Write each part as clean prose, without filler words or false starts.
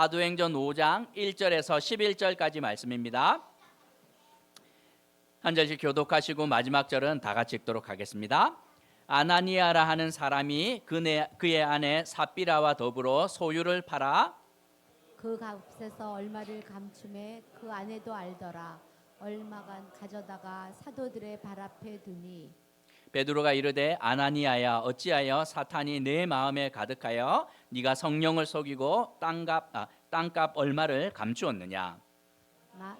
사도행전 5장 1절에서 11절까지 말씀입니다. 한 절씩 교독하시고 마지막 절은 다 같이 읽도록 하겠습니다. 아나니아라 하는 사람이 그의 아내 삽비라와 더불어 소유를 팔아 그 값에서 얼마를 감춤해 그 아내도 알더라. 얼마간 가져다가 사도들의 발 앞에 두니 베드로가 이르되 아나니아야 어찌하여 사탄이 내 마음에 가득하여 네가 성령을 속이고 땅값 얼마를 감추었느냐.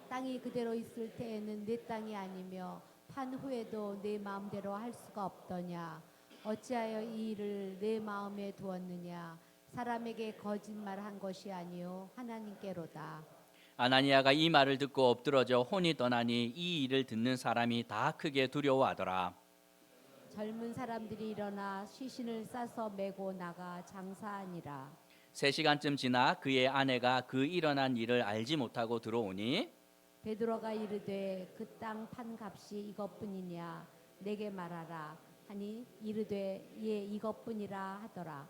땅이 그대로 있을 때에는 내 땅이 아니며 판 후에도 내 마음대로 할 수가 없더냐. 어찌하여 이 일을 내 마음에 두었느냐. 사람에게 거짓말한 것이 아니요 하나님께로다. 아나니아가 이 말을 듣고 엎드러져 혼이 떠나니 이 일을 듣는 사람이 다 크게 두려워하더라. 젊은 사람들이 일어나 시신을 싸서 메고 나가 장사하니라. 3시간쯤 지나 그의 아내가 그 일어난 일을 알지 못하고 들어오니 베드로가 이르되 그 땅 판 값이 이것뿐이냐 내게 말하라 하니 이르되 예 이것뿐이라 하더라.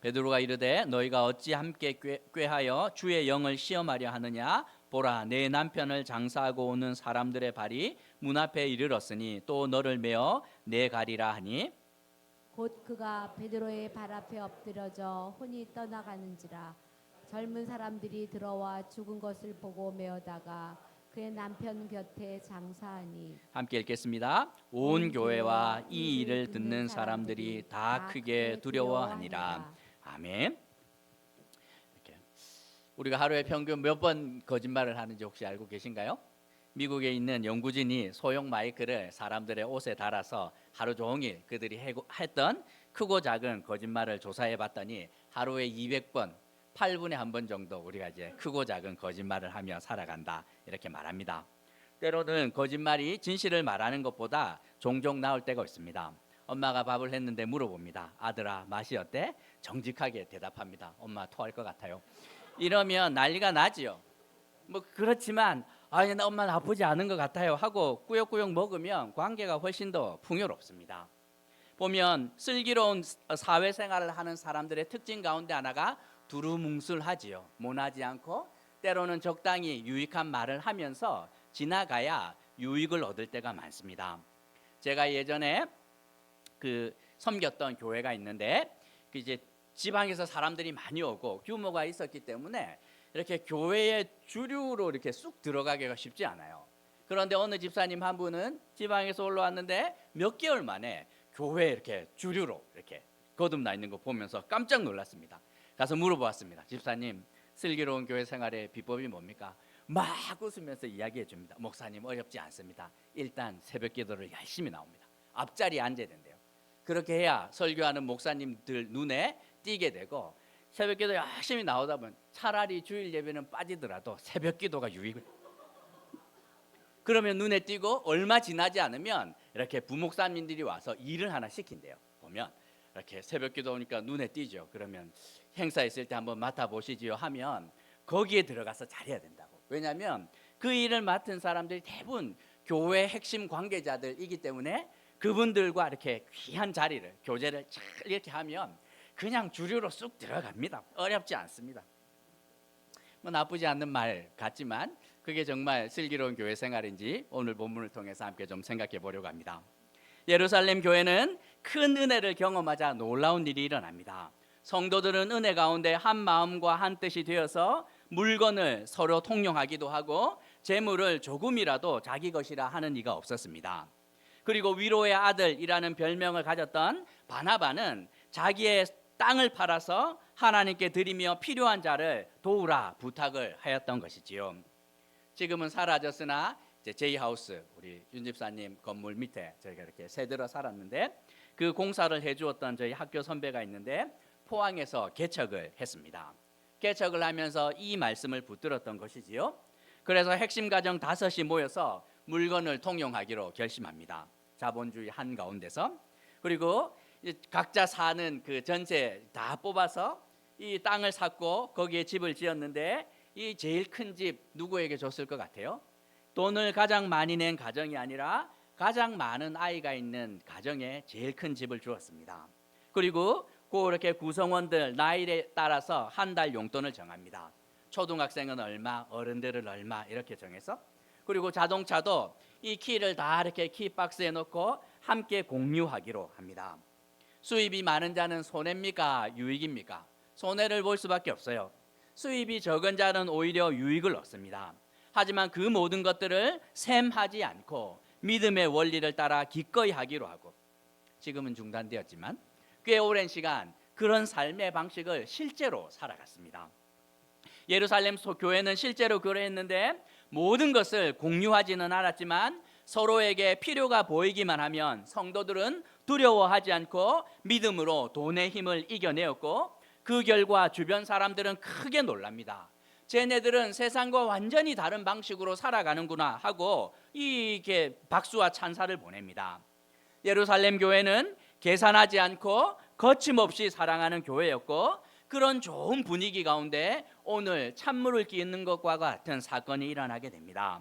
베드로가 이르되 너희가 어찌 함께 꾀하여 주의 영을 시험하려 하느냐. 보라 내 남편을 장사하고 오는 사람들의 발이 문 앞에 이르렀으니 또 너를 메어 내가리라 하니 곧 그가 베드로의 발 앞에 엎드려져 혼이 떠나가는지라. 젊은 사람들이 들어와 죽은 것을 보고 메어다가 그의 남편 곁에 장사하니. 함께 읽겠습니다. 온 교회와 이 일을 듣는 사람들이 다 크게 두려워하니라. 아멘. 이렇게 우리가 하루에 평균 몇 번 거짓말을 하는지 혹시 알고 계신가요? 미국에 있는 연구진이 소형 마이크를 사람들의 옷에 달아서 하루 종일 그들이 했던 크고 작은 거짓말을 조사해 봤더니 하루에 200번, 8분에 한 번 정도 우리가 이제 크고 작은 거짓말을 하며 살아간다 이렇게 말합니다. 때로는 거짓말이 진실을 말하는 것보다 종종 나올 때가 있습니다. 엄마가 밥을 했는데 물어봅니다. 아들아 맛이 어때? 정직하게 대답합니다. 엄마 토할 것 같아요. 이러면 난리가 나지요. 뭐 그렇지만 아니 나 엄마 나쁘지 않은 것 같아요 하고 꾸역꾸역 먹으면 관계가 훨씬 더 풍요롭습니다. 보면 슬기로운 사회생활을 하는 사람들의 특징 가운데 하나가 두루뭉술하지요. 모나지 않고 때로는 적당히 유익한 말을 하면서 지나가야 유익을 얻을 때가 많습니다. 제가 예전에 섬겼던 교회가 있는데 이제 지방에서 사람들이 많이 오고 규모가 있었기 때문에 이렇게 교회의 주류로 이렇게 쑥 들어가기가 쉽지 않아요. 그런데 어느 집사님 한 분은 지방에서 올라왔는데 몇 개월 만에 교회에 이렇게 주류로 이렇게 거듭나 있는 거 보면서 깜짝 놀랐습니다. 가서 물어보았습니다. 집사님, 슬기로운 교회 생활의 비법이 뭡니까? 막 웃으면서 이야기해 줍니다. 목사님 어렵지 않습니다. 일단 새벽 기도를 열심히 나옵니다. 앞자리에 앉아야 된대요. 그렇게 해야 설교하는 목사님들 눈에 띄게 되고 새벽 기도 열심히 나오다 보면 차라리 주일 예배는 빠지더라도 새벽 기도가 유익을 그러면 눈에 띄고 얼마 지나지 않으면 이렇게 부목사님들이 와서 일을 하나 시킨대요. 보면 이렇게 새벽 기도 오니까 눈에 띄죠. 그러면 행사 있을 때 한번 맡아보시지요 하면 거기에 들어가서 잘해야 된다고. 왜냐하면 그 일을 맡은 사람들이 대부분 교회 핵심 관계자들이기 때문에 그분들과 이렇게 귀한 자리를 교제를 잘 이렇게 하면 그냥 주류로 쑥 들어갑니다. 어렵지 않습니다. 뭐 나쁘지 않는 말 같지만 그게 정말 슬기로운 교회 생활인지 오늘 본문을 통해서 함께 좀 생각해 보려고 합니다. 예루살렘 교회는 큰 은혜를 경험하자 놀라운 일이 일어납니다. 성도들은 은혜 가운데 한 마음과 한 뜻이 되어서 물건을 서로 통용하기도 하고 재물을 조금이라도 자기 것이라 하는 이가 없었습니다. 그리고 위로의 아들이라는 별명을 가졌던 바나바는 자기의 땅을 팔아서 하나님께 드리며 필요한 자를 도우라 부탁을 하였던 것이지요. 지금은 사라졌으나 제이하우스 우리 윤 집사님 건물 밑에 저희가 이렇게 새들어 살았는데 그 공사를 해주었던 저희 학교 선배가 있는데 포항에서 개척을 했습니다. 개척을 하면서 이 말씀을 붙들었던 것이지요. 그래서 핵심 가정 5이 모여서 물건을 통용하기로 결심합니다. 자본주의 한가운데서. 그리고 각자 사는 그 전세 다 뽑아서 이 땅을 샀고 거기에 집을 지었는데 이 제일 큰 집 누구에게 줬을 것 같아요? 돈을 가장 많이 낸 가정이 아니라 가장 많은 아이가 있는 가정에 제일 큰 집을 주었습니다. 그리고 그렇게 구성원들 나이에 따라서 한 달 용돈을 정합니다. 초등학생은 얼마, 어른들은 얼마 이렇게 정해서, 그리고 자동차도 이 키를 다 이렇게 키박스에 넣고 함께 공유하기로 합니다. 수입이 많은 자는 손해입니까? 유익입니까? 손해를 볼 수밖에 없어요. 수입이 적은 자는 오히려 유익을 얻습니다. 하지만 그 모든 것들을 셈하지 않고 믿음의 원리를 따라 기꺼이 하기로 하고, 지금은 중단되었지만 꽤 오랜 시간 그런 삶의 방식을 실제로 살아갔습니다. 예루살렘 교회는 실제로 그러했는데 모든 것을 공유하지는 않았지만 서로에게 필요가 보이기만 하면 성도들은 두려워하지 않고 믿음으로 돈의 힘을 이겨내었고, 그 결과 주변 사람들은 크게 놀랍니다. 쟤네들은 세상과 완전히 다른 방식으로 살아가는구나 하고 이게 박수와 찬사를 보냅니다. 예루살렘 교회는 계산하지 않고 거침없이 사랑하는 교회였고, 그런 좋은 분위기 가운데 오늘 찬물을 끼얹는 것과 같은 사건이 일어나게 됩니다.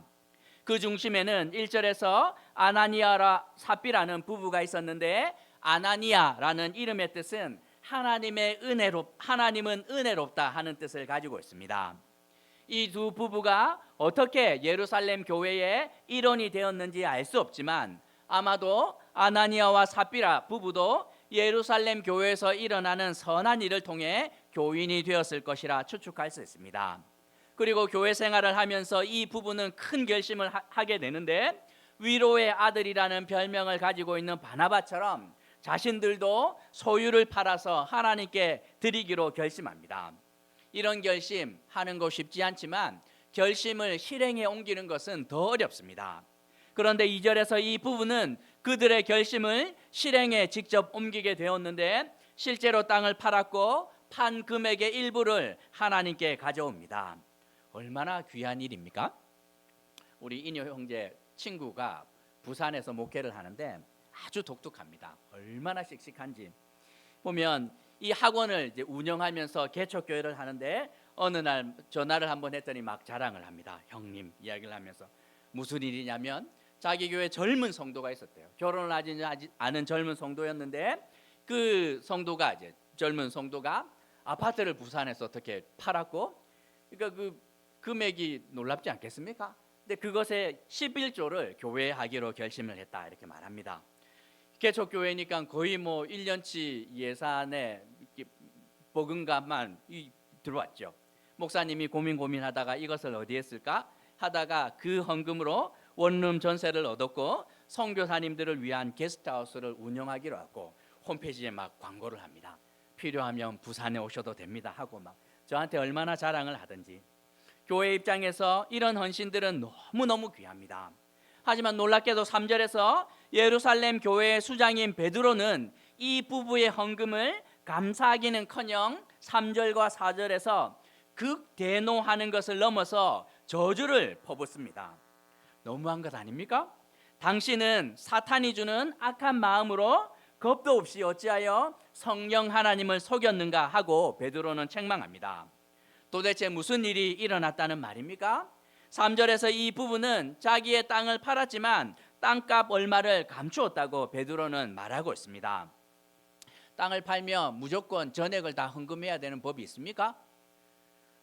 그 중심에는 1절에서 아나니아와 삽비라는 부부가 있었는데, 아나니아라는 이름의 뜻은 하나님은 은혜롭다 하는 뜻을 가지고 있습니다. 이 두 부부가 어떻게 예루살렘 교회의 일원이 되었는지 알 수 없지만 아마도 아나니아와 삽비라 부부도 예루살렘 교회에서 일어나는 선한 일을 통해 교인이 되었을 것이라 추측할 수 있습니다. 그리고 교회 생활을 하면서 이 부부는 큰 결심을 하게 되는데, 위로의 아들이라는 별명을 가지고 있는 바나바처럼 자신들도 소유를 팔아서 하나님께 드리기로 결심합니다. 이런 결심 하는 거 쉽지 않지만 결심을 실행에 옮기는 것은 더 어렵습니다. 그런데 2절에서 이 부부는 그들의 결심을 실행에 직접 옮기게 되었는데, 실제로 땅을 팔았고 판 금액의 일부를 하나님께 가져옵니다. 얼마나 귀한 일입니까? 우리 인효 형제 친구가 부산에서 목회를 하는데 아주 독특합니다. 얼마나 씩씩한지 보면, 이 학원을 이제 운영하면서 개척교회를 하는데 어느 날 전화를 한번 했더니 막 자랑을 합니다. 형님 이야기를 하면서 무슨 일이냐면, 자기 교회 젊은 성도가 있었대요. 결혼을 하지 않은 젊은 성도였는데, 그 성도가 이제 젊은 성도가 아파트를 부산에서 어떻게 팔았고, 그러니까 그 금액이 놀랍지 않겠습니까? 근데 그것에 11조를 교회에 하기로 결심을 했다 이렇게 말합니다. 개척교회니까 거의 뭐 1년치 예산에 버금가만 들어왔죠. 목사님이 고민하다가 이것을 어디에 쓸까 하다가 그 헌금으로 원룸 전세를 얻었고 선교사님들을 위한 게스트하우스를 운영하기로 하고 홈페이지에 막 광고를 합니다. 필요하면 부산에 오셔도 됩니다 하고 막 저한테 얼마나 자랑을 하든지. 교회 입장에서 이런 헌신들은 너무너무 귀합니다. 하지만 놀랍게도 3절에서 예루살렘 교회의 수장인 베드로는 이 부부의 헌금을 감사하기는커녕 3절과 4절에서 극대노하는 것을 넘어서 저주를 퍼붓습니다. 너무한 것 아닙니까? 당신은 사탄이 주는 악한 마음으로 겁도 없이 어찌하여 성령 하나님을 속였는가 하고 베드로는 책망합니다. 도대체 무슨 일이 일어났다는 말입니까? 3절에서 이 부부는 자기의 땅을 팔았지만 땅값 얼마를 감추었다고 베드로는 말하고 있습니다. 땅을 팔면 무조건 전액을 다 헌금해야 되는 법이 있습니까?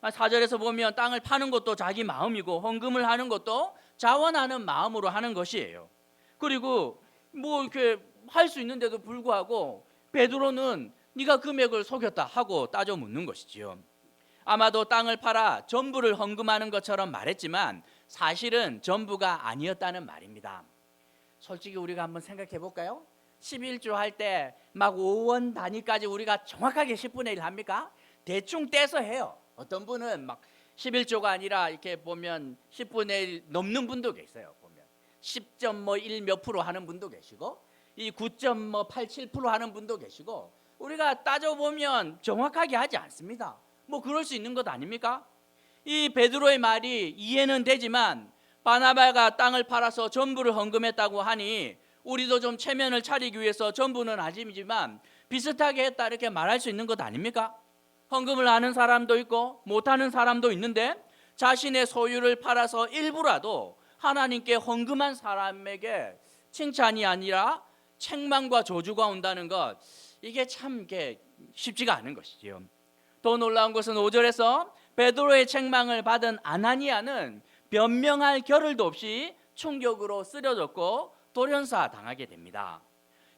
4절에서 보면 땅을 파는 것도 자기 마음이고 헌금을 하는 것도 자원하는 마음으로 하는 것이에요. 그리고 뭐 이렇게 할 수 있는데도 불구하고 베드로는 네가 금액을 속였다 하고 따져 묻는 것이지요. 아마도 땅을 팔아 전부를 헌금하는 것처럼 말했지만 사실은 전부가 아니었다는 말입니다. 솔직히 우리가 한번 생각해 볼까요? 11조 할 때 막 5원 단위까지 우리가 정확하게 10분의 1 합니까? 대충 떼서 해요. 어떤 분은 막 11조가 아니라 이렇게 보면 10분의 1 넘는 분도 계세요. 보면 10.1 몇 프로 하는 분도 계시고 이 9.87% 하는 분도 계시고, 우리가 따져보면 정확하게 하지 않습니다. 뭐 그럴 수 있는 것 아닙니까? 이 베드로의 말이 이해는 되지만 바나바가 땅을 팔아서 전부를 헌금했다고 하니 우리도 좀 체면을 차리기 위해서 전부는 아니지만 비슷하게 했다 이렇게 말할 수 있는 것 아닙니까? 헌금을 하는 사람도 있고 못하는 사람도 있는데 자신의 소유를 팔아서 일부라도 하나님께 헌금한 사람에게 칭찬이 아니라 책망과 저주가 온다는 것, 이게 참 쉽지가 않은 것이지요. 더 놀라운 것은 5절에서 베드로의 책망을 받은 아나니아는 변명할 겨를도 없이 충격으로 쓰러졌고 돌연사 당하게 됩니다.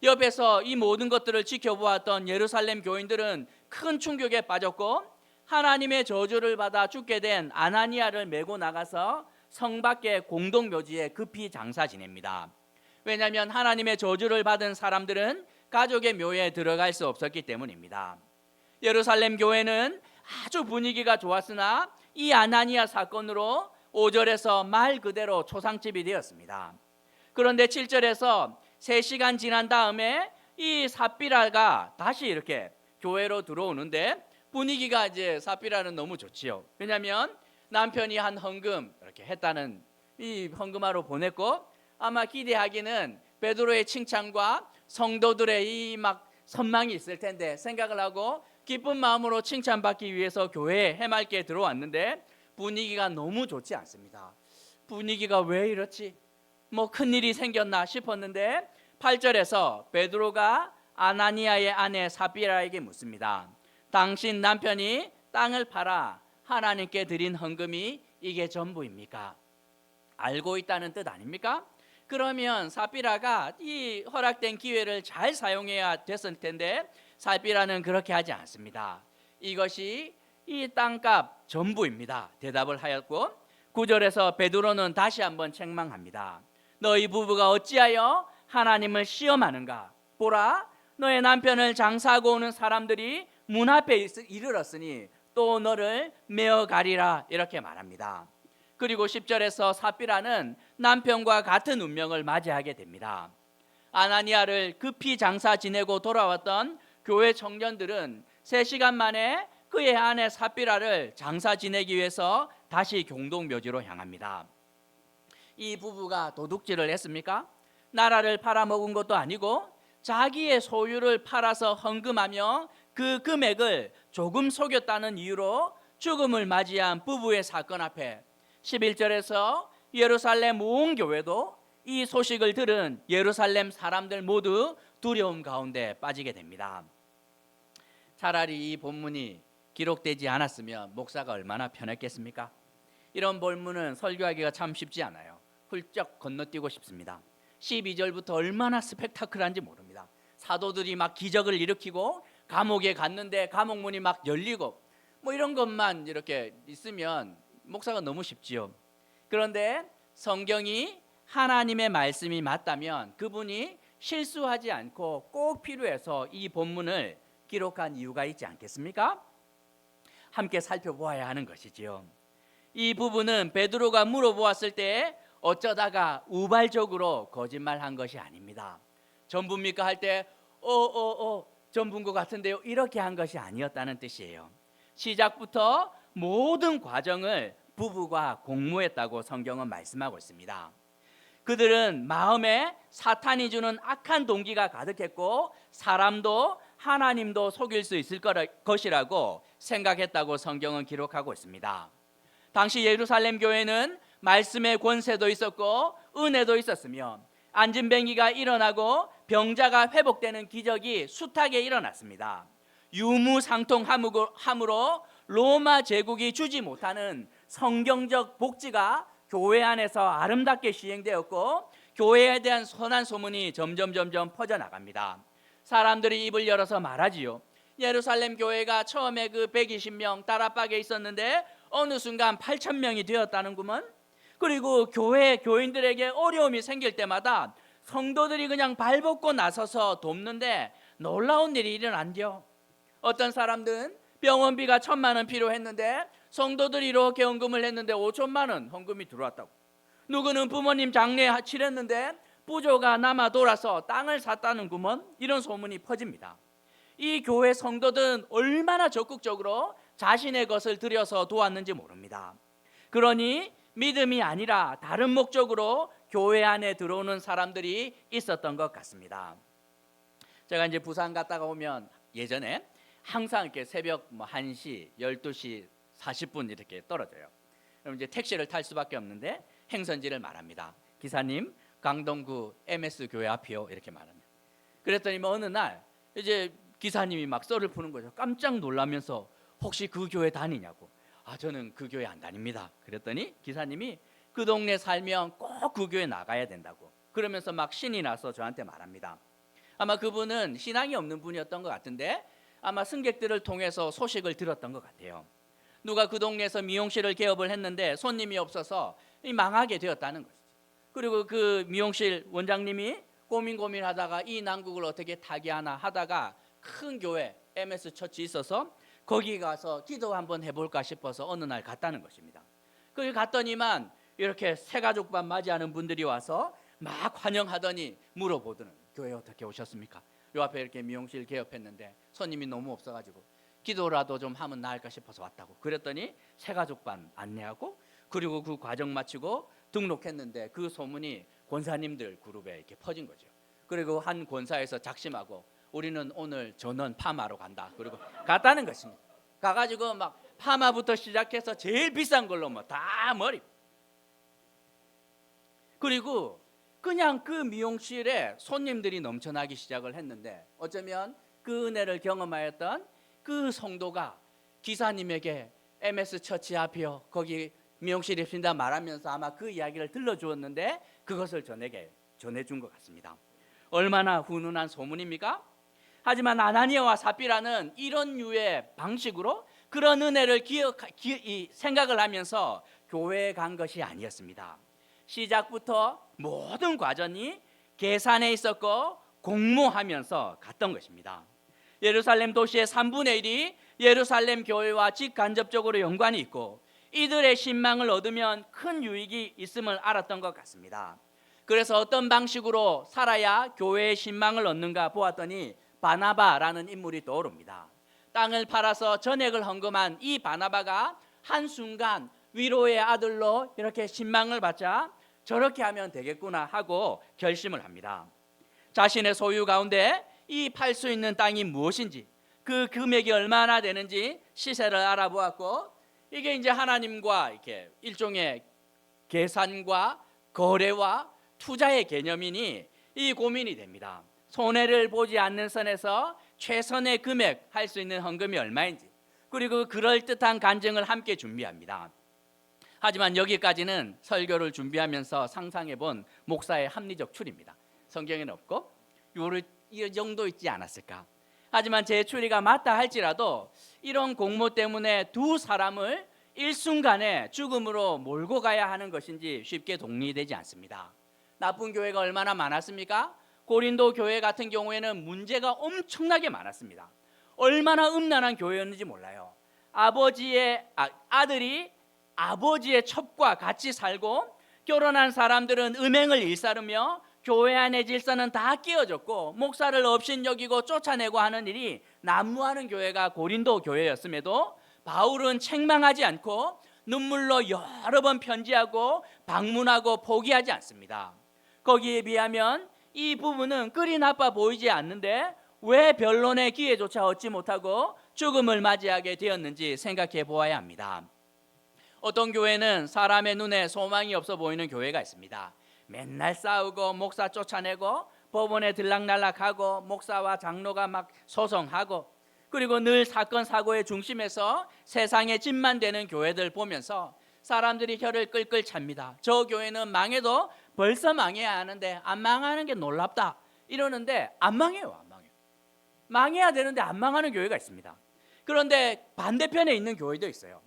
옆에서 이 모든 것들을 지켜보았던 예루살렘 교인들은 큰 충격에 빠졌고 하나님의 저주를 받아 죽게 된 아나니아를 메고 나가서 성 밖의 공동묘지에 급히 장사 지냅니다. 왜냐하면 하나님의 저주를 받은 사람들은 가족의 묘에 들어갈 수 없었기 때문입니다. 예루살렘 교회는 아주 분위기가 좋았으나 이 아나니아 사건으로 5절에서 말 그대로 초상집이 되었습니다. 그런데 7절에서 3시간 지난 다음에 이 삽비라가 다시 이렇게 교회로 들어오는데 분위기가 이제 삽비라는 너무 좋지요. 왜냐하면 남편이 한 헌금 이렇게 했다는 이 헌금하러 보냈고 아마 기대하기는 베드로의 칭찬과 성도들의 이 막 선망이 있을 텐데 생각을 하고 기쁜 마음으로 칭찬받기 위해서 교회에 해맑게 들어왔는데 분위기가 너무 좋지 않습니다. 분위기가 왜 이렇지? 뭐 큰일이 생겼나 싶었는데 8절에서 베드로가 아나니아의 아내 삽비라에게 묻습니다. 당신 남편이 땅을 팔아 하나님께 드린 헌금이 이게 전부입니까? 알고 있다는 뜻 아닙니까? 그러면 삽비라가 이 허락된 기회를 잘 사용해야 됐을 텐데 삽비라는 그렇게 하지 않습니다. 이것이 이 땅값 전부입니다. 대답을 하였고 9절에서 베드로는 다시 한번 책망합니다. 너희 부부가 어찌하여 하나님을 시험하는가? 보라, 너의 남편을 장사하고 오는 사람들이 문 앞에 이르렀으니 또 너를 메어 가리라 이렇게 말합니다. 그리고 10절에서 삽비라는 남편과 같은 운명을 맞이하게 됩니다. 아나니아를 급히 장사 지내고 돌아왔던 교회 청년들은 3시간 만에 그의 아내 삽비라를 장사 지내기 위해서 다시 공동묘지로 향합니다. 이 부부가 도둑질을 했습니까? 나라를 팔아먹은 것도 아니고 자기의 소유를 팔아서 헌금하며 그 금액을 조금 속였다는 이유로 죽음을 맞이한 부부의 사건 앞에 11절에서 예루살렘 온 교회도 이 소식을 들은 예루살렘 사람들 모두 두려움 가운데 빠지게 됩니다. 차라리 이 본문이 기록되지 않았으면 목사가 얼마나 편했겠습니까? 이런 본문은 설교하기가 참 쉽지 않아요. 훌쩍 건너뛰고 싶습니다. 12절부터 얼마나 스펙타클한지 모릅니다. 사도들이 막 기적을 일으키고 감옥에 갔는데 감옥문이 막 열리고 뭐 이런 것만 이렇게 있으면 목사가 너무 쉽지요. 그런데 성경이 하나님의 말씀이 맞다면 그분이 실수하지 않고 꼭 필요해서 이 본문을 기록한 이유가 있지 않겠습니까? 함께 살펴보아야 하는 것이지요. 이 부분은 베드로가 물어보았을 때 어쩌다가 우발적으로 거짓말한 것이 아닙니다. 전부입니까 할 때 전부인 것 같은데요 이렇게 한 것이 아니었다는 뜻이에요. 시작부터 모든 과정을 부부가 공모했다고 성경은 말씀하고 있습니다. 그들은 마음에 사탄이 주는 악한 동기가 가득했고 사람도 하나님도 속일 수 있을 것이라고 생각했다고 성경은 기록하고 있습니다. 당시 예루살렘 교회는 말씀의 권세도 있었고 은혜도 있었으며 안진뱅이가 일어나고 병자가 회복되는 기적이 숱하게 일어났습니다. 유무상통함으로 로마 제국이 주지 못하는 성경적 복지가 교회 안에서 아름답게 시행되었고 교회에 대한 선한 소문이 점점 퍼져나갑니다. 사람들이 입을 열어서 말하지요. 예루살렘 교회가 처음에 그 120명 다락방에 있었는데 어느 순간 8,000명이 되었다는구먼. 그리고 교인들에게 어려움이 생길 때마다 성도들이 그냥 발벗고 나서서 돕는데 놀라운 일이 일어난죠. 어떤 사람들은 병원비가 1,000만 원 필요했는데 성도들이 이렇게 헌금을 했는데 5천만 원 헌금이 들어왔다고. 누구는 부모님 장례 치렀는데 부조가 남아 돌아서 땅을 샀다는구먼. 이런 소문이 퍼집니다. 이 교회 성도들은 얼마나 적극적으로 자신의 것을 들여서 도왔는지 모릅니다. 그러니 믿음이 아니라 다른 목적으로 교회 안에 들어오는 사람들이 있었던 것 같습니다. 제가 이제 부산 갔다가 오면 예전에 항상 이렇게 새벽 1시, 12시 40분 이렇게 떨어져요. 그럼 이제 택시를 탈 수밖에 없는데 행선지를 말합니다. 기사님, 강동구 MS 교회 앞이요. 이렇게 말합니다. 그랬더니 어느 날 이제 기사님이 막 썰을 푸는 거죠. 깜짝 놀라면서 혹시 그 교회 다니냐고. 저는 그 교회 안 다닙니다. 그랬더니 기사님이 그 동네 살면 꼭 그 교회 나가야 된다고 그러면서 막 신이 나서 저한테 말합니다. 아마 그분은 신앙이 없는 분이었던 것 같은데 아마 승객들을 통해서 소식을 들었던 것 같아요. 누가 그 동네에서 미용실을 개업을 했는데 손님이 없어서 망하게 되었다는 것이지. 그리고 그 미용실 원장님이 고민하다가 이 난국을 어떻게 타개하나 하다가 큰 교회 MS 처치 있어서 거기 가서 기도 한번 해볼까 싶어서 어느 날 갔다는 것입니다. 거기 갔더니만 이렇게 새가족반 맞이하는 분들이 와서 막 환영하더니 물어보더는 교회 어떻게 오셨습니까? 요 앞에 이렇게 미용실 개업했는데 손님이 너무 없어가지고 기도라도 좀 하면 나을까 싶어서 왔다고. 그랬더니 새가족반 안내하고 그리고 그 과정 마치고 등록했는데 그 소문이 권사님들 그룹에 이렇게 퍼진 거죠. 그리고 한 권사에서 작심하고 우리는 오늘 전원 파마로 간다. 그리고 갔다는 것입니다. 가가지고 막 파마부터 시작해서 제일 비싼 걸로 뭐 다 머리. 그리고 그냥 그 미용실에 손님들이 넘쳐나기 시작을 했는데 어쩌면 그 은혜를 경험하였던 그 성도가 기사님에게 MS 처치 앞이요 거기 미용실이 있습니다 말하면서 아마 그 이야기를 들려주었는데 그것을 저에게 전해준 것 같습니다. 얼마나 훈훈한 소문입니까? 하지만 아나니아와 삽비라는 이런 류의 방식으로 그런 은혜를 생각을 하면서 교회에 간 것이 아니었습니다. 시작부터 모든 과정이 계산에 있었고 공모하면서 갔던 것입니다. 예루살렘 도시의 3분의 1이 예루살렘 교회와 직간접적으로 연관이 있고 이들의 신망을 얻으면 큰 유익이 있음을 알았던 것 같습니다. 그래서 어떤 방식으로 살아야 교회의 신망을 얻는가 보았더니 바나바라는 인물이 떠오릅니다. 땅을 팔아서 전액을 헌금한 이 바나바가 한순간 위로의 아들로 이렇게 신망을 받자 저렇게 하면 되겠구나 하고 결심을 합니다. 자신의 소유 가운데 이 팔 수 있는 땅이 무엇인지 그 금액이 얼마나 되는지 시세를 알아보았고 이게 이제 하나님과 이렇게 일종의 계산과 거래와 투자의 개념이니 이 고민이 됩니다. 손해를 보지 않는 선에서 최선의 금액 할 수 있는 헌금이 얼마인지 그리고 그럴듯한 간증을 함께 준비합니다. 하지만 여기까지는 설교를 준비하면서 상상해 본 목사의 합리적 추리입니다. 성경에는 없고 이 정도 있지 않았을까. 하지만 제 추리가 맞다 할지라도 이런 공모 때문에 두 사람을 일순간에 죽음으로 몰고 가야 하는 것인지 쉽게 동의되지 않습니다. 나쁜 교회가 얼마나 많았습니까? 고린도 교회 같은 경우에는 문제가 엄청나게 많았습니다. 얼마나 음란한 교회였는지 몰라요. 아들이 아버지의 첩과 같이 살고 결혼한 사람들은 음행을 일삼으며 교회 안의 질서는 다 깨어졌고 목사를 업신여기고 쫓아내고 하는 일이 난무하는 교회가 고린도 교회였음에도 바울은 책망하지 않고 눈물로 여러 번 편지하고 방문하고 포기하지 않습니다. 거기에 비하면 이 부분은 그리 나빠 보이지 않는데 왜 변론의 기회조차 얻지 못하고 죽음을 맞이하게 되었는지 생각해 보아야 합니다. 어떤 교회는 사람의 눈에 소망이 없어 보이는 교회가 있습니다. 맨날 싸우고 목사 쫓아내고 법원에 들락날락하고 목사와 장로가 막 소송하고 그리고 늘 사건 사고의 중심에서 세상에 짐만 되는 교회들 보면서 사람들이 혀를 끌끌 찹니다. 저 교회는 망해도 벌써 망해야 하는데 안 망하는 게 놀랍다 이러는데 안 망해요. 망해야 되는데 안 망하는 교회가 있습니다. 그런데 반대편에 있는 교회도 있어요.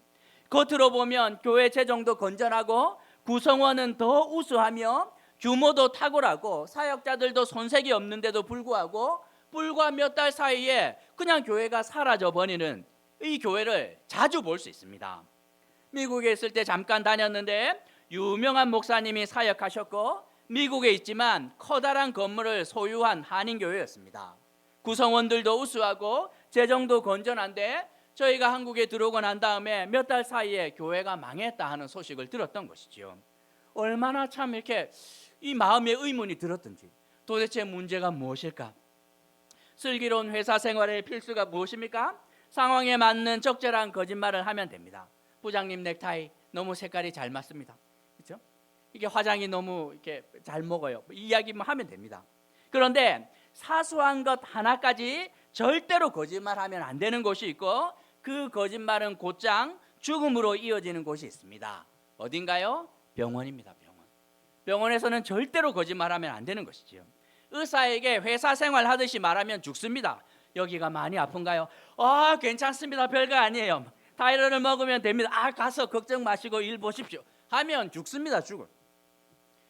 겉으로 보면 교회 재정도 건전하고 구성원은 더 우수하며 규모도 탁월하고 사역자들도 손색이 없는데도 불구하고 불과 몇 달 사이에 그냥 교회가 사라져 버리는 이 교회를 자주 볼 수 있습니다. 미국에 있을 때 잠깐 다녔는데 유명한 목사님이 사역하셨고 미국에 있지만 커다란 건물을 소유한 한인교회였습니다. 구성원들도 우수하고 재정도 건전한데 저희가 한국에 들어오고 난 다음에 몇 달 사이에 교회가 망했다 하는 소식을 들었던 것이지요. 얼마나 참 이렇게 이 마음에 의문이 들었던지 도대체 문제가 무엇일까? 슬기로운 회사 생활의 필수가 무엇입니까? 상황에 맞는 적절한 거짓말을 하면 됩니다. 부장님 넥타이 너무 색깔이 잘 맞습니다. 그렇죠? 이게 화장이 너무 이렇게 잘 먹어요. 이 이야기만 하면 됩니다. 그런데 사소한 것 하나까지 절대로 거짓말하면 안 되는 것이 있고 그 거짓말은 곧장 죽음으로 이어지는 곳이 있습니다. 어딘가요? 병원입니다. 병원에서는 절대로 거짓말하면 안 되는 것이지요. 의사에게 회사 생활 하듯이 말하면 죽습니다. 여기가 많이 아픈가요? 괜찮습니다. 별거 아니에요. 타이레놀을 먹으면 됩니다. 가서 걱정 마시고 일 보십시오. 하면 죽습니다. 죽어.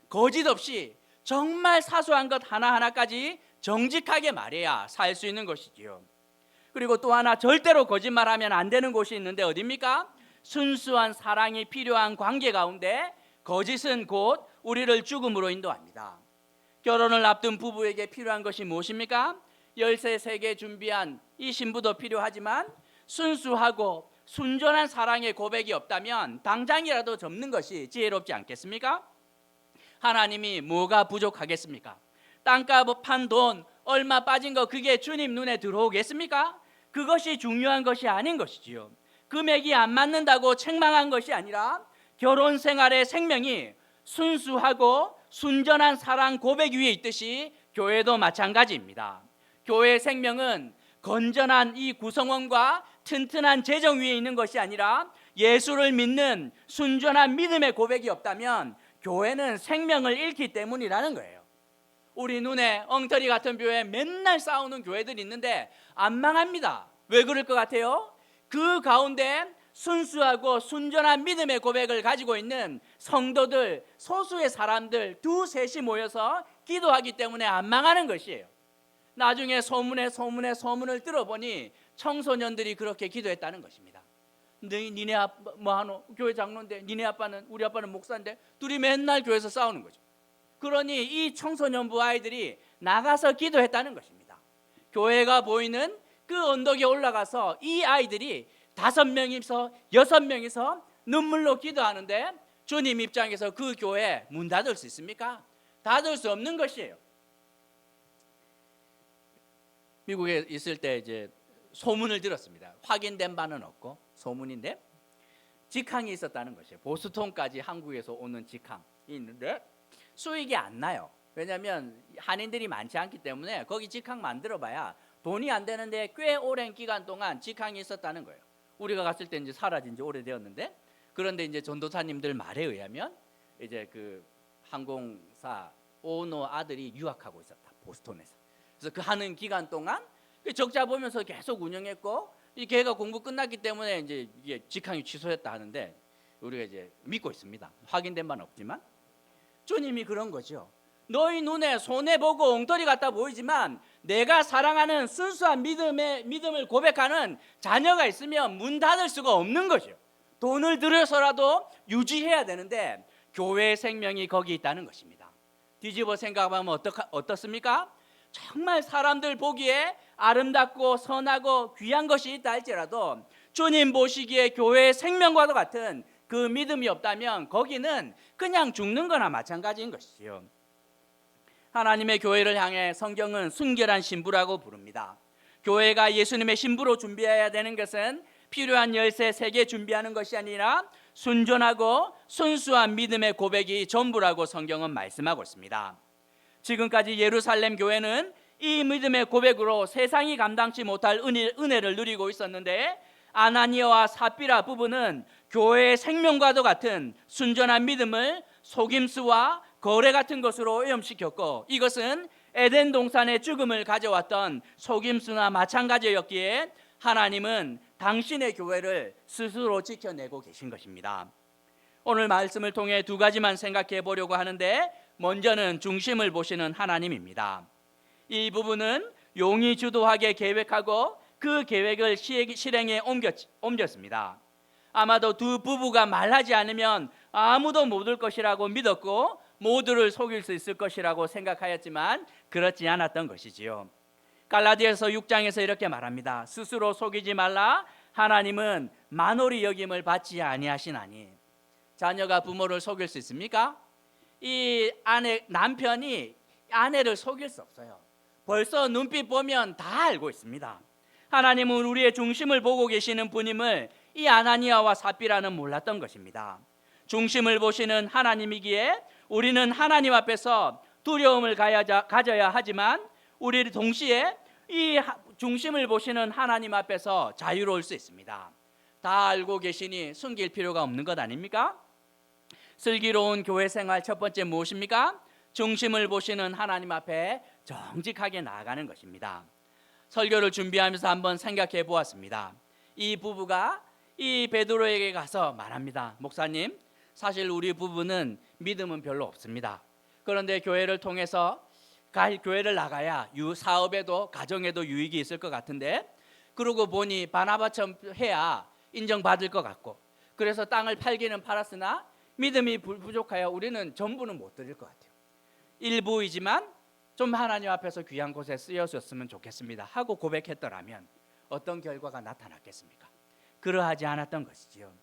거짓 없이 정말 사소한 것 하나하나까지 정직하게 말해야 살 수 있는 것이지요. 그리고 또 하나 절대로 거짓말하면 안 되는 곳이 있는데 어디입니까? 순수한 사랑이 필요한 관계 가운데 거짓은 곧 우리를 죽음으로 인도합니다. 결혼을 앞둔 부부에게 필요한 것이 무엇입니까? 열쇠 3개 준비한 이 신부도 필요하지만 순수하고 순전한 사랑의 고백이 없다면 당장이라도 접는 것이 지혜롭지 않겠습니까? 하나님이 뭐가 부족하겠습니까? 땅값 한 돈 얼마 빠진 거 그게 주님 눈에 들어오겠습니까? 그것이 중요한 것이 아닌 것이지요. 금액이 안 맞는다고 책망한 것이 아니라 결혼 생활의 생명이 순수하고 순전한 사랑 고백 위에 있듯이 교회도 마찬가지입니다. 교회의 생명은 건전한 이 구성원과 튼튼한 재정 위에 있는 것이 아니라 예수를 믿는 순전한 믿음의 고백이 없다면 교회는 생명을 잃기 때문이라는 거예요. 우리 눈에 엉터리 같은 교회 맨날 싸우는 교회들이 있는데 안 망합니다. 왜 그럴 것 같아요? 그 가운데 순수하고 순전한 믿음의 고백을 가지고 있는 성도들, 소수의 사람들 두셋이 모여서 기도하기 때문에 안 망하는 것이에요. 나중에 소문을 들어보니 청소년들이 그렇게 기도했다는 것입니다. 니네 아빠 뭐하노? 교회 장로인데 니네 아빠는 우리 아빠는 목사인데 둘이 맨날 교회에서 싸우는 거죠. 그러니 이 청소년부 아이들이 나가서 기도했다는 것입니다. 교회가 보이는 그 언덕에 올라가서 이 아이들이 5명이서 6명이서 눈물로 기도하는데 주님 입장에서 그 교회 문 닫을 수 있습니까? 닫을 수 없는 것이에요. 미국에 있을 때 이제 소문을 들었습니다. 확인된 바는 없고 소문인데 직항이 있었다는 것이에요. 보스턴까지 한국에서 오는 직항이 있는데 수익이 안 나요. 왜냐하면 한인들이 많지 않기 때문에 거기 직항 만들어봐야 돈이 안 되는데 꽤 오랜 기간 동안 직항이 있었다는 거예요. 우리가 갔을 때 이제 사라진 지 오래되었는데 그런데 이제 전도사님들 말에 의하면 이제 그 항공사 오너 아들이 유학하고 있었다. 보스턴에서. 그래서 그 하는 기간 동안 적자 보면서 계속 운영했고 이 걔가 공부 끝났기 때문에 이제 이게 직항이 취소했다 하는데 우리가 이제 믿고 있습니다. 확인된 바는 없지만 주님이 그런 거죠. 너희 눈에 손해 보고 엉터리 같아 보이지만 내가 사랑하는 순수한 믿음을 고백하는 자녀가 있으면 문 닫을 수가 없는 거죠. 돈을 들여서라도 유지해야 되는데 교회의 생명이 거기 있다는 것입니다. 뒤집어 생각하면 어떻습니까? 정말 사람들 보기에 아름답고 선하고 귀한 것이 있다 할지라도 주님 보시기에 교회의 생명과도 같은 그 믿음이 없다면 거기는 그냥 죽는 거나 마찬가지인 것이지요. 하나님의 교회를 향해 성경은 순결한 신부라고 부릅니다. 교회가 예수님의 신부로 준비해야 되는 것은 필요한 열쇠 3개 준비하는 것이 아니라 순전하고 순수한 믿음의 고백이 전부라고 성경은 말씀하고 있습니다. 지금까지 예루살렘 교회는 이 믿음의 고백으로 세상이 감당치 못할 은혜를 누리고 있었는데 아나니아와 삽비라 부부는 교회의 생명과도 같은 순전한 믿음을 속임수와 거래 같은 것으로 오염시켰고 이것은 에덴 동산의 죽음을 가져왔던 속임수나 마찬가지였기에 하나님은 당신의 교회를 스스로 지켜내고 계신 것입니다. 오늘 말씀을 통해 2가지만 생각해 보려고 하는데 먼저는 중심을 보시는 하나님입니다. 이 부분은 용이 주도하게 계획하고 그 계획을 실행에 옮겼습니다. 아마도 두 부부가 말하지 않으면 아무도 못 올 것이라고 믿었고 모두를 속일 수 있을 것이라고 생각하였지만 그렇지 않았던 것이지요. 갈라디아서 6장에서 이렇게 말합니다. 스스로 속이지 말라. 하나님은 만홀히 여김을 받지 아니하시나니. 자녀가 부모를 속일 수 있습니까? 이 남편이 아내를 속일 수 없어요. 벌써 눈빛 보면 다 알고 있습니다. 하나님은 우리의 중심을 보고 계시는 분임을 이 아나니아와 삽비라는 몰랐던 것입니다. 중심을 보시는 하나님이기에 우리는 하나님 앞에서 두려움을 가져야 하지만 우리 동시에 이 중심을 보시는 하나님 앞에서 자유로울 수 있습니다. 다 알고 계시니 숨길 필요가 없는 것 아닙니까? 슬기로운 교회 생활 첫 번째 무엇입니까? 중심을 보시는 하나님 앞에 정직하게 나아가는 것입니다. 설교를 준비하면서 한번 생각해 보았습니다. 이 부부가 이 베드로에게 가서 말합니다. 목사님, 사실 우리 부부는 믿음은 별로 없습니다. 그런데 교회를 통해서 교회를 나가야 사업에도 가정에도 유익이 있을 것 같은데, 그러고 보니 바나바처럼 해야 인정받을 것 같고, 그래서 땅을 팔기는 팔았으나 믿음이 부족하여 우리는 전부는 못 드릴 것 같아요. 일부이지만 좀 하나님 앞에서 귀한 곳에 쓰여졌으면 좋겠습니다 하고 고백했더라면 어떤 결과가 나타났겠습니까? 그러하지 않았던 것이지요.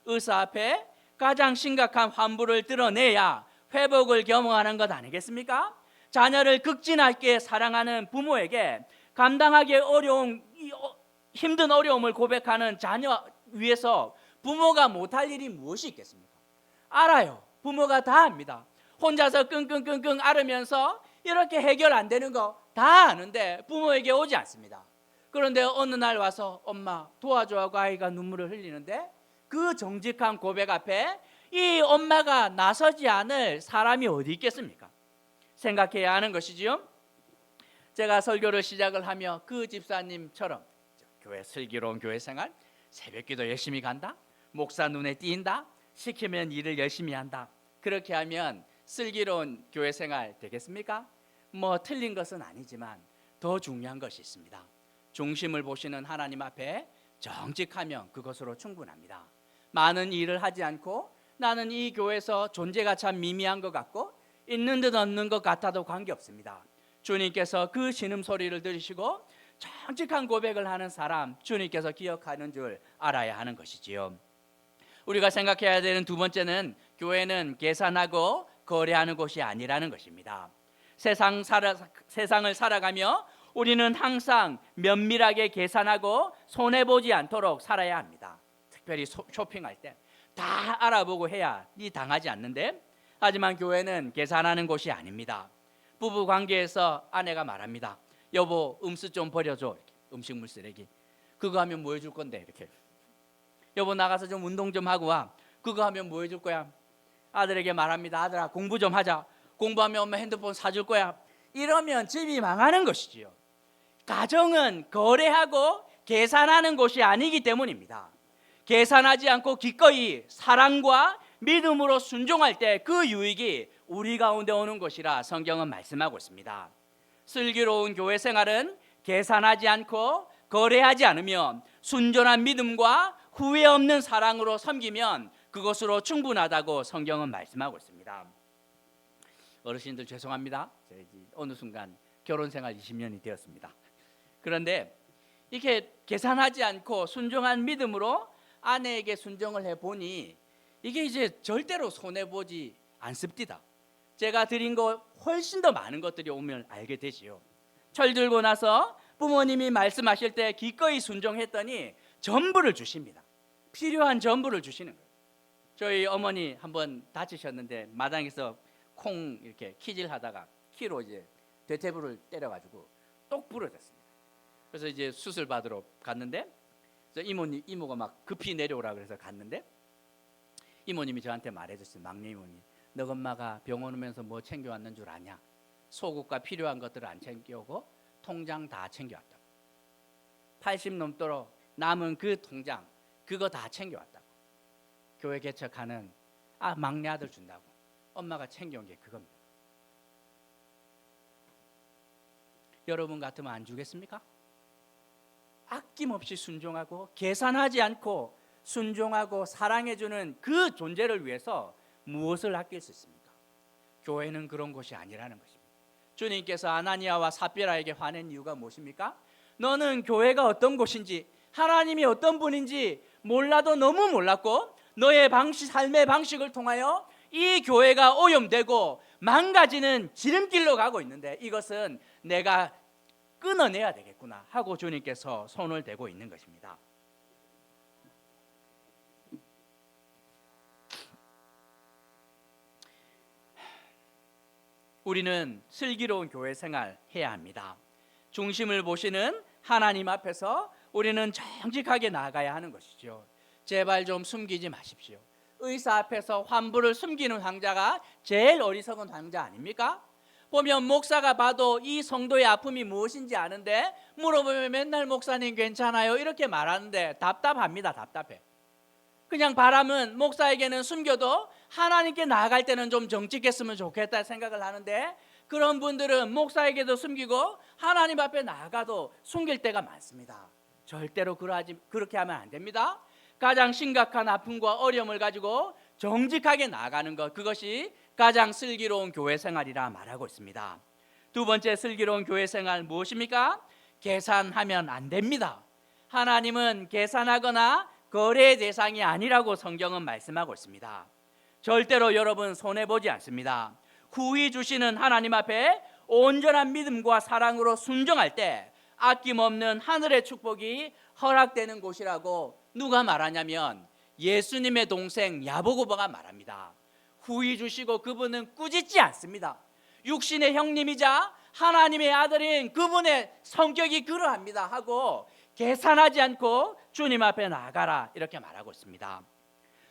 의사 앞에 가장 심각한 환부를 드러내야 회복을 겸응하는 것 아니겠습니까? 자녀를 극진하게 사랑하는 부모에게 감당하기 어려운 힘든 어려움을 고백하는 자녀 위해서 부모가 못할 일이 무엇이 있겠습니까? 알아요. 부모가 다 압니다. 혼자서 끙끙끙끙 앓으면서 이렇게 해결 안 되는 거 다 아는데 부모에게 오지 않습니다. 그런데 어느 날 와서 엄마 도와줘 하고 아이가 눈물을 흘리는데 그 정직한 고백 앞에 이 엄마가 나서지 않을 사람이 어디 있겠습니까? 생각해야 하는 것이지요. 제가 설교를 시작을 하며 그 집사님처럼 교회 슬기로운 교회 생활, 새벽기도 열심히 간다, 목사 눈에 띄인다, 시키면 일을 열심히 한다, 그렇게 하면 슬기로운 교회 생활 되겠습니까? 뭐 틀린 것은 아니지만 더 중요한 것이 있습니다. 중심을 보시는 하나님 앞에 정직하면 그것으로 충분합니다. 많은 일을 하지 않고 나는 이 교회에서 존재가 참 미미한 것 같고 있는 듯 없는 것 같아도 관계없습니다. 주님께서 그 신음소리를 들으시고 정직한 고백을 하는 사람 주님께서 기억하는 줄 알아야 하는 것이지요. 우리가 생각해야 되는 두 번째는 교회는 계산하고 거래하는 곳이 아니라는 것입니다. 세상을 살아가며 우리는 항상 면밀하게 계산하고 손해보지 않도록 살아야 합니다. 특별히 쇼핑할 때 다 알아보고 해야 당하지 않는데, 하지만 교회는 계산하는 곳이 아닙니다. 부부 관계에서 아내가 말합니다. 여보 음수 좀 버려줘. 이렇게. 음식물 쓰레기 그거 하면 뭐 해줄 건데 이렇게. 여보 나가서 좀 운동 좀 하고 와. 그거 하면 뭐 해줄 거야? 아들에게 말합니다. 아들아 공부 좀 하자. 공부하면 엄마 핸드폰 사줄 거야. 이러면 집이 망하는 것이지요. 가정은 거래하고 계산하는 곳이 아니기 때문입니다. 계산하지 않고 기꺼이 사랑과 믿음으로 순종할 때 그 유익이 우리 가운데 오는 것이라 성경은 말씀하고 있습니다. 슬기로운 교회 생활은 계산하지 않고 거래하지 않으며 순전한 믿음과 후회 없는 사랑으로 섬기면 그것으로 충분하다고 성경은 말씀하고 있습니다. 어르신들 죄송합니다. 어느 순간 결혼 생활 20년이 되었습니다. 그런데 이렇게 계산하지 않고 순종한 믿음으로 아내에게 순종을 해보니 이게 이제 절대로 손해보지 않습니다. 제가 드린 거 훨씬 더 많은 것들이 오면 알게 되지요. 철들고 나서 부모님이 말씀하실 때 기꺼이 순종했더니 전부를 주십니다. 필요한 전부를 주시는 거예요. 저희 어머니 한번 다치셨는데 마당에서 콩 이렇게 키질하다가 키로 이제 대퇴부를 때려가지고 똑 부러졌습니다. 그래서 이제 수술 받으러 갔는데 이모가 막 급히 내려오라 그래서 갔는데 이모님이 저한테 말해줬어요. 막내 이모님, 너 엄마가 병원 오면서 뭐 챙겨왔는 줄 아냐? 소국과 필요한 것들을 안 챙겨오고 통장 다 챙겨왔다고. 80 넘도록 남은 그 통장 그거 다 챙겨왔다고. 교회 개척하는 막내 아들 준다고 엄마가 챙겨온 게 그겁니다. 여러분 같으면 안 주겠습니까? 아낌없이 순종하고 계산하지 않고 순종하고 사랑해주는 그 존재를 위해서 무엇을 아낄 수 있습니까? 교회는 그런 곳이 아니라는 것입니다. 주님께서 아나니아와 삽비라에게 화낸 이유가 무엇입니까? 너는 교회가 어떤 곳인지 하나님이 어떤 분인지 몰라도 너무 몰랐고 너의 삶의 방식을 통하여 이 교회가 오염되고 망가지는 지름길로 가고 있는데 이것은 내가 끊어내야 되겠구나 하고 주님께서 손을 대고 있는 것입니다. 우리는 슬기로운 교회 생활 해야 합니다. 중심을 보시는 하나님 앞에서 우리는 정직하게 나아가야 하는 것이죠. 제발 좀 숨기지 마십시오. 의사 앞에서 환부를 숨기는 환자가 제일 어리석은 환자 아닙니까? 보면 목사가 봐도 이 성도의 아픔이 무엇인지 아는데 물어보면 맨날 목사님 괜찮아요 이렇게 말하는데 답답합니다. 답답해. 그냥 바람은 목사에게는 숨겨도 하나님께 나아갈 때는 좀 정직했으면 좋겠다 생각을 하는데, 그런 분들은 목사에게도 숨기고 하나님 앞에 나아가도 숨길 때가 많습니다. 절대로 그렇게 하면 안 됩니다. 가장 심각한 아픔과 어려움을 가지고 정직하게 나아가는 것, 그것이 가장 슬기로운 교회 생활이라 말하고 있습니다. 두 번째 슬기로운 교회 생활 무엇입니까? 계산하면 안 됩니다. 하나님은 계산하거나 거래 대상이 아니라고 성경은 말씀하고 있습니다. 절대로 여러분 손해보지 않습니다. 후히 주시는 하나님 앞에 온전한 믿음과 사랑으로 순종할 때 아낌없는 하늘의 축복이 허락되는 곳이라고 누가 말하냐면 예수님의 동생 야고보가 말합니다. 후히 주시고 그분은 꾸짖지 않습니다. 육신의 형님이자 하나님의 아들인 그분의 성격이 그러합니다 하고 계산하지 않고 주님 앞에 나아가라 이렇게 말하고 있습니다.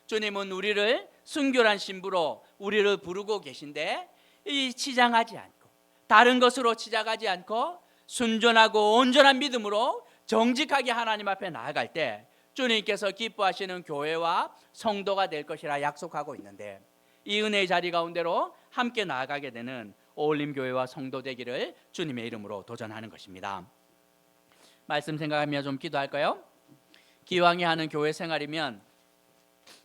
주님은 우리를 순결한 신부로 우리를 부르고 계신데, 이 치장하지 않고 다른 것으로 치장하지 않고 순전하고 온전한 믿음으로 정직하게 하나님 앞에 나아갈 때 주님께서 기뻐하시는 교회와 성도가 될 것이라 약속하고 있는데, 이 은혜의 자리 가운데로 함께 나아가게 되는 어울림교회와 성도 되기를 주님의 이름으로 도전하는 것입니다. 말씀 생각하며 좀 기도할까요? 기왕에 하는 교회 생활이면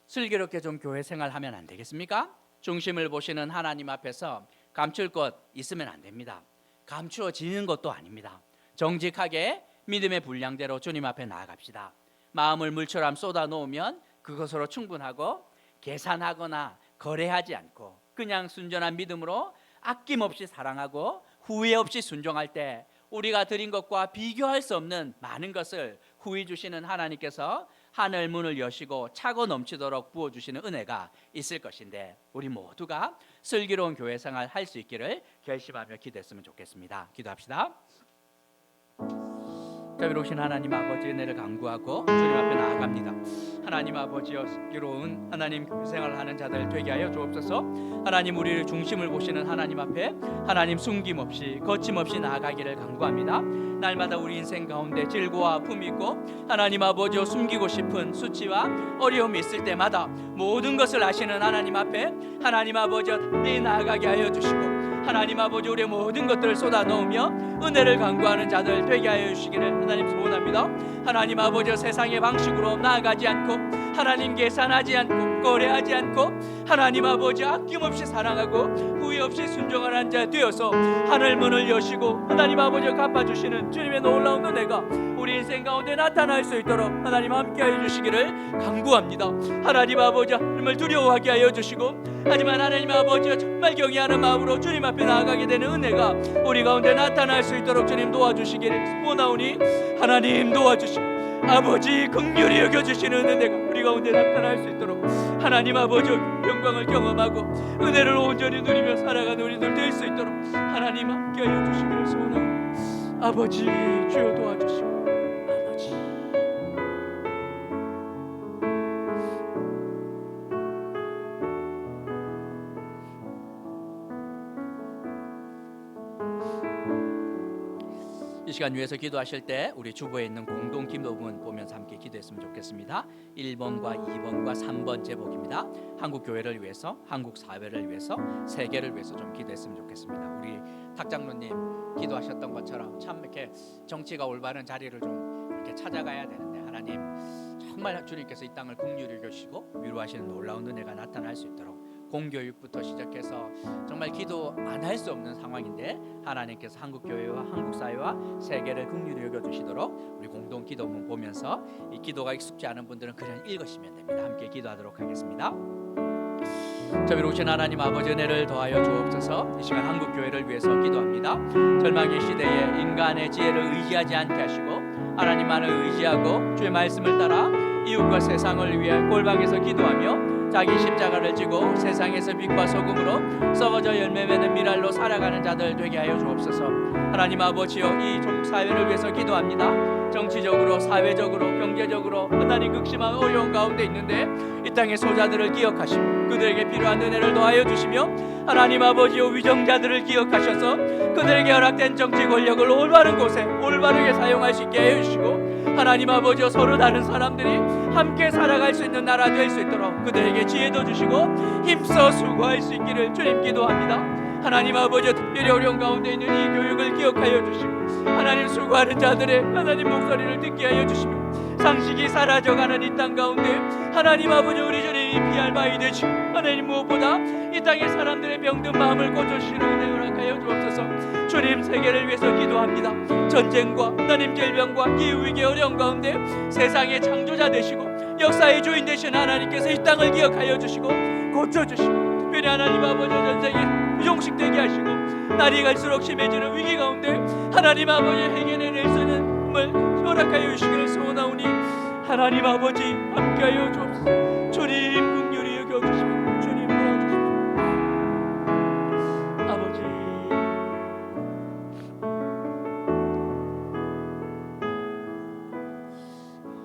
슬기롭게 좀 교회 생활하면 안 되겠습니까? 중심을 보시는 하나님 앞에서 감출 것 있으면 안 됩니다. 감추어지는 것도 아닙니다. 정직하게 믿음의 분량대로 주님 앞에 나아갑시다. 마음을 물처럼 쏟아 놓으면 그것으로 충분하고, 계산하거나 거래하지 않고 그냥 순전한 믿음으로 아낌없이 사랑하고 후회 없이 순종할 때 우리가 드린 것과 비교할 수 없는 많은 것을 후히 주시는 하나님께서 하늘 문을 여시고 차고 넘치도록 부어주시는 은혜가 있을 것인데, 우리 모두가 슬기로운 교회 생활 할 수 있기를 결심하며 기도했으면 좋겠습니다. 기도합시다. 자비로우신 하나님 아버지, 은혜를 간구하고 주님 앞에 나아갑니다. 하나님 아버지여, 슬기로운 하나님 교회 생활을 하는 자들 되게 하여 주옵소서. 하나님, 우리를 중심을 보시는 하나님 앞에 하나님 숨김없이 거침없이 나아가기를 간구합니다. 날마다 우리 인생 가운데 질고와 아픔이 있고 하나님 아버지여 숨기고 싶은 수치와 어려움이 있을 때마다 모든 것을 아시는 하나님 앞에 하나님 아버지여 내 나아가게 하여 주시고, 하나님 아버지 우리의 모든 것들을 쏟아 넣으며 은혜를 간구하는 자들 되게 하여 주시기를 하나님 소원합니다. 하나님 아버지 세상의 방식으로 나아가지 않고 하나님 계산하지 않고 거래하지 않고 하나님 아버지 아낌없이 사랑하고 후회 없이 순종하는 자 되어서 하늘 문을 여시고 하나님 아버지 갚아주시는 주님의 놀라운 은혜가 우리 인생 가운데 나타날 수 있도록 하나님 함께하여 주시기를 간구합니다. 하나님 아버지 하나님을 두려워하게 하여 주시고, 하지만 하나님 아버지가 정말 경외하는 마음으로 주님 앞에 나아가게 되는 은혜가 우리 가운데 나타날 수 있도록 주님 도와주시기를 원하오니, 하나님 도와주시고 아버지 긍휼히 여겨주시는 은혜가 우리 가운데 나타날 수 있도록 하나님 아버지 영광을 경험하고 은혜를 온전히 누리며 살아가는 우리들 될 수 있도록 하나님 함께하여 주시기를 소원하오니, 아버지 주여 도와주시고 아버지. 이 시간 위해서 기도하실 때 우리 주보에 있는 공동 기도문 보면서 함께 기도했으면 좋겠습니다. 1번과 2번과 3번 제목입니다. 한국 교회를 위해서, 한국 사회를 위해서, 세계를 위해서 좀 기도했으면 좋겠습니다. 우리 탁장로님 기도하셨던 것처럼 참 이렇게 정치가 올바른 자리를 좀 이렇게 찾아가야 되는데, 하나님 정말 주님께서 이 땅을 긍휼히 여기시고 위로하시는 놀라운 은혜가 나타날 수 있도록 공교육부터 시작해서 정말 기도 안 할 수 없는 상황인데 하나님께서 한국 교회와 한국 사회와 세계를 긍휼히 여겨주시도록 우리 공동 기도문 보면서, 이 기도가 익숙지 않은 분들은 그냥 읽으시면 됩니다. 함께 기도하도록 하겠습니다. 자비로우신 하나님 아버지, 은혜를 더하여 주옵소서. 이 시간 한국 교회를 위해서 기도합니다. 절망의 시대에 인간의 지혜를 의지하지 않게 하시고 하나님만을 의지하고 주의 말씀을 따라 이웃과 세상을 위해 골방에서 기도하며 자기 십자가를 지고 세상에서 빛과 소금으로 썩어져 열매 맺는 미랄로 살아가는 자들 되게 하여 주옵소서. 하나님 아버지여, 이 조국 사회를 위해서 기도합니다. 정치적으로, 사회적으로, 경제적으로 하나님 극심한 어려운 가운데 있는데 이 땅의 소자들을 기억하시고 그들에게 필요한 은혜를 더하여 주시며 하나님 아버지여 위정자들을 기억하셔서 그들에게 허락된 정치 권력을 올바른 곳에 올바르게 사용할 수 있게 해주시고 하나님 아버지여 서로 다른 사람들이 함께 살아갈 수 있는 나라 될 수 있도록 그들에게 지혜도 주시고 힘써 수고할 수 있기를 주님 기도합니다. 하나님 아버지여 특별히 어려운 가운데 있는 이 교육을 기억하여 주시고 하나님 수고하는 자들의 하나님 목소리를 듣게 하여 주시며 상식이 사라져가는 이 땅 가운데 하나님 아버지 우리 주님이 피할 바위 되시고 하나님 무엇보다 이 땅의 사람들의 병든 마음을 고쳐주시는 은혜 허락하여 주옵소서. 주님 세계를 위해서 기도합니다. 전쟁과 하나님 질병과 기후위기 어려운 가운데 세상의 창조자 되시고 역사의 주인 되신 하나님께서 이 땅을 기억하여 주시고 고쳐주시고 특별히 하나님 아버지 전쟁에 종식되게 하시고 날이 갈수록 심해지는 위기 가운데 하나님 아버지 해결해낼 수 있는 힘을 허락하여 주시기를 소원하오니 하나님 아버지 함께하여 주옵소서. 주님 긍휼히 여겨주시고 주님 도와주십시오. 아버지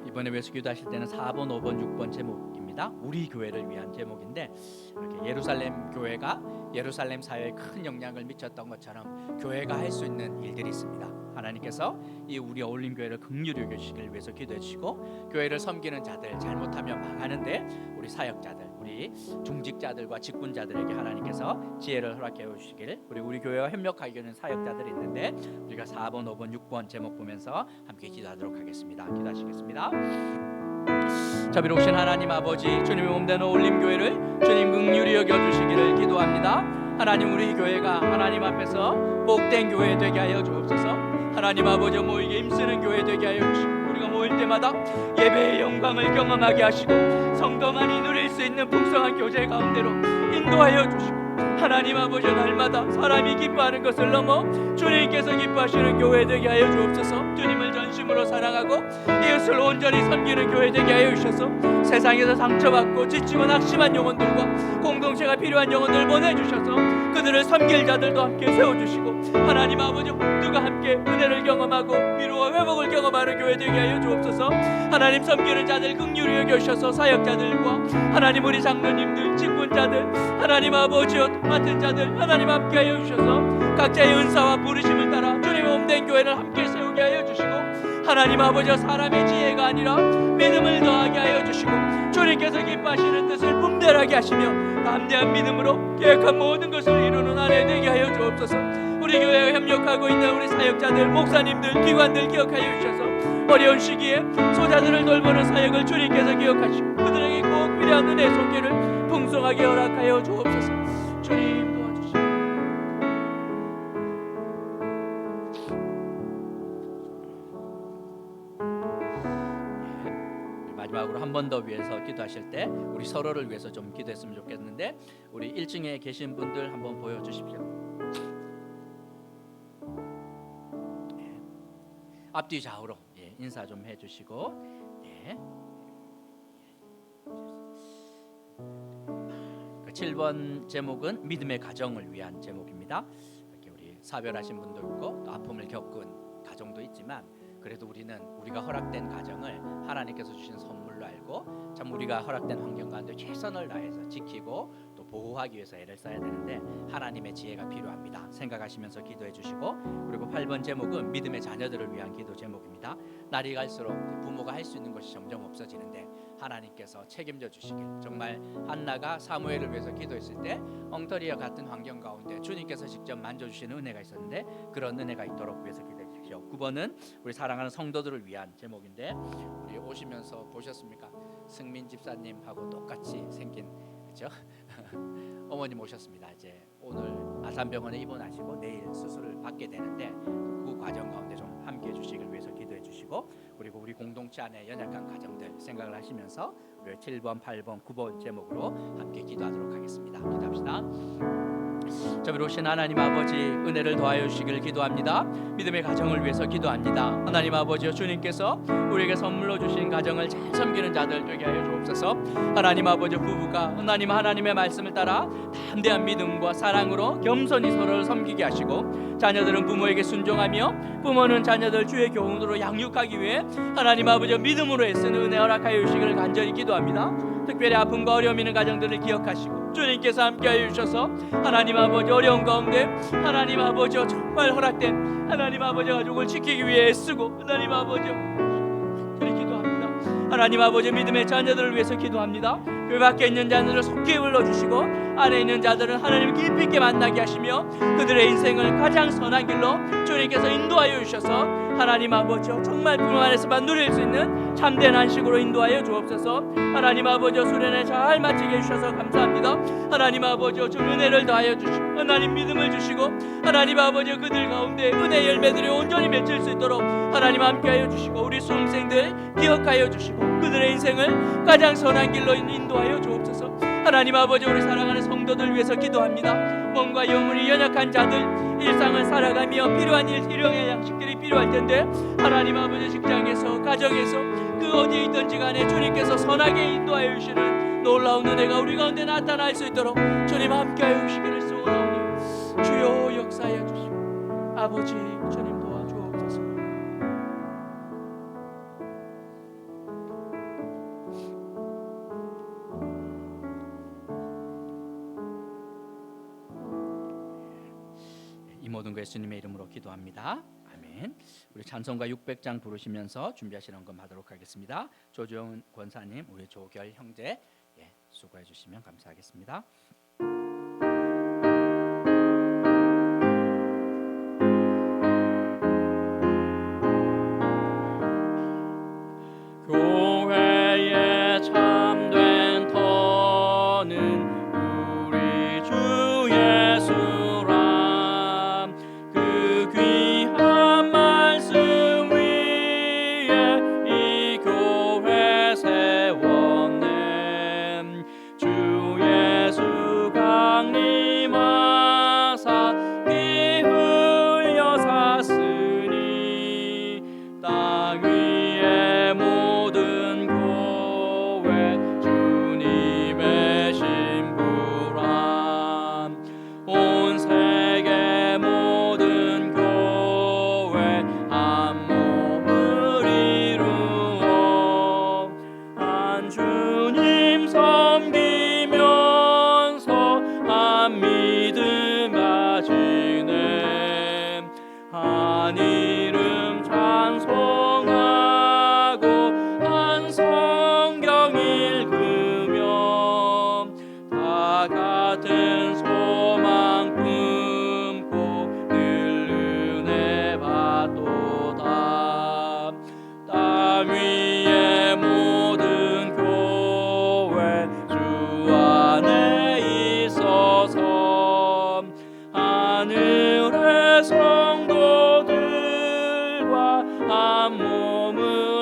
이번에 외수 기도하실 때는 4번, 5번, 6번 제목입니다. 우리 교회를 위한 제목인데 이렇게 예루살렘 교회가 예루살렘 사회에 큰 영향을 미쳤던 것처럼 교회가 할 수 있는 일들이 있습니다. 하나님께서 이 우리 어울림 교회를 긍휼히 여기시길 위해서 기도해 주시고 교회를 섬기는 자들 잘못하면 망하는데 우리 사역자들 우리 중직자들과 직분자들에게 하나님께서 지혜를 허락해 주시길 우리 교회와 협력하게 하는 사역자들이 있는데 우리가 4번, 5번, 6번 제목 보면서 함께 기도하도록 하겠습니다. 기도하시겠습니다. 자비로우신 하나님 아버지 주님의 몸된 어울림 교회를 주님 긍휼히 여겨주시기를 기도합니다. 하나님 우리 교회가 하나님 앞에서 복된 교회 되게 하여 주옵소서. 하나님 아버지 모이게 힘쓰는 교회 되게 하여 주시고 우리가 모일 때마다 예배의 영광을 경험하게 하시고 성도만이 누릴 수 있는 풍성한 교제 가운데로 인도하여 주시고 하나님 아버지 날마다 사람이 기뻐하는 것을 넘어 주님께서 기뻐하시는 교회 되게 하여 주옵소서. 주님을 전심으로 사랑하고 이웃을 온전히 섬기는 교회 되게 하여 주셔서 세상에서 상처받고 지치고 낙심한 영혼들과 공동체가 필요한 영혼들 보내주셔서 그들을 섬길 자들도 함께 세워주시고 하나님 아버지 모두가 함께 은혜를 경험하고 위로와 회복을 경험하는 교회 되게 하여 주옵소서. 하나님 섬기는 자들 긍휼히 여겨주셔서 사역자들과 하나님 우리 장로님들 직분자들 하나님 아버지여 맡은 자들 하나님 함께 하여 주셔서 각자의 은사와 부르심을 따라 주님의 몸된 교회를 함께 세우게 하여 주시고 하나님 아버지여 사람의 지혜가 아니라 믿음을 더하게 하여 주시고 주님께서 기뻐하시는 뜻을 분별하게 하시며 담대한 믿음으로 계획한 모든 것을 이루는 아내 되게 하여 주옵소서. 우리 교회에 협력하고 있는 우리 사역자들 목사님들 기관들 기억하여 주셔서 어려운 시기에 소자들을 돌보는 사역을 주님께서 기억하시고 그들에게 꼭 필요한 은혜 손길을 풍성하게 허락하여 주옵소서. 주님 도와주시고 마지막으로 한 번 더 위해서 기도하실 때 우리 서로를 위해서 좀 기도했으면 좋겠는데 우리 1층에 계신 분들 한번 보여주십시오. 앞뒤 좌우로 인사 좀 해주시고 7번 제목은 믿음의 가정을 위한 제목입니다. 이렇게 우리 사별하신 분도 있고 또 아픔을 겪은 가정도 있지만 그래도 우리는 우리가 허락된 가정을 하나님께서 주신 선물로 알고 참 우리가 허락된 환경 가운데 최선을 다해서 지키고 또 보호하기 위해서 애를 써야 되는데 하나님의 지혜가 필요합니다. 생각하시면서 기도해 주시고 그리고 8번 제목은 믿음의 자녀들을 위한 기도 제목입니다. 날이 갈수록 부모가 할 수 있는 것이 점점 없어지는데 하나님께서 책임져 주시길 정말 한나가 사무엘을 위해서 기도했을 때 엉터리와 같은 환경 가운데 주님께서 직접 만져주시는 은혜가 있었는데 그런 은혜가 있도록 위해서 기도해 주십시오. 9번은 우리 사랑하는 성도들을 위한 제목인데 우리 오시면서 보셨습니까? 승민 집사님하고 똑같이 생긴 그렇죠? 어머님 오셨습니다. 이제 오늘 아산병원에 입원하시고 내일 수술을 받게 되는데 그 과정 가운데 좀 함께해 주시길 위해서 기도해 주시고 그리고 우리 공동체 안에 연약한 가정들 생각을 하시면서 우리 7번, 8번, 9번 제목으로 함께 기도하도록 하겠습니다. 기도합시다. 자비로우신 하나님 아버지, 은혜를 더하여 주시기를 기도합니다. 믿음의 가정을 위해서 기도합니다. 하나님 아버지여, 주님께서 우리에게 선물로 주신 가정을 잘 섬기는 자들 되게 하여 주옵소서. 하나님 아버지, 부부가 하나님의 말씀을 따라 담대한 믿음과 사랑으로 겸손히 서로를 섬기게 하시고, 자녀들은 부모에게 순종하며 부모는 자녀들 주의 교훈으로 양육하기 위해 하나님 아버지 믿음으로 애쓰는 은혜 허락하여 주시기를 간절히 기도합니다. 특별히 아픔과 어려움 있는 가정들을 기억하시고 주님께서 함께하여 주셔서 하나님 아버지 어려운 가운데 하나님 아버지 정말 허락된 하나님 아버지 가족을 지키기 위해 애쓰고 하나님 아버지 저를 기도합니다. 하나님 아버지 믿음의 자녀들을 위해서 기도합니다. 그 밖에 있는 자들을 속히 불러주시고 안에 있는 자들은 하나님을 깊이 있게 만나게 하시며 그들의 인생을 가장 선한 길로 주님께서 인도하여 주셔서 하나님 아버지 정말 부모 안에서만 누릴 수 있는 참된 안식으로 인도하여 주옵소서. 하나님 아버지 수련회 잘 마치게 해주셔서 감사합니다. 하나님 아버지 좀 은혜를 더하여 주시고 하나님 믿음을 주시고 하나님 아버지 그들 가운데 은혜 열매들이 온전히 맺힐 수 있도록 하나님 함께하여 주시고 우리 수험생들 기억하여 주시고 그들의 인생을 가장 선한 길로 인도하여 주옵소서. 하나님 아버지 우리 사랑하는 성도들 위해서 기도합니다. 몸과 영혼이 연약한 자들 일상을 살아가며 필요한 일용의 양식들이 필요할 텐데 하나님 아버지 직장에서 가정에서 그 어디에 있든지 간에 주님께서 선하게 인도하여 주시는 놀라운 은혜가 우리 가운데 나타날 수 있도록 주님 함께하여 주시기를 소원하오니 주여 역사하여 주시고 아버지 주님 도와주옵소서. 이 모든 것 예수님의 이름으로 기도합니다. 아멘. 우리 찬송가 600장 부르시면서 준비하시는 것 하도록 하겠습니다. 조정은 권사님, 우리 조결 형제 수고해 주시면 감사하겠습니다. 교회의 참된 터는 우리 주 예수라. 그 귀한 말씀 위에 이 교회 세웠네. 주 예수 강림하사 피 흘려 샀으니 땅 위에 모든 교회 주님의 신부라. 온 세계 모든 교회 한 몸을 이루어 한 주님 섬기면서 한 믿음 가지네. 한 이름 찬송하고 한 성경 읽으며 다 같은 소망 품고 늘 은혜 받도다. 땅 위의 모든 교회 주 안에 있어서 하늘의 성도들과 한 몸을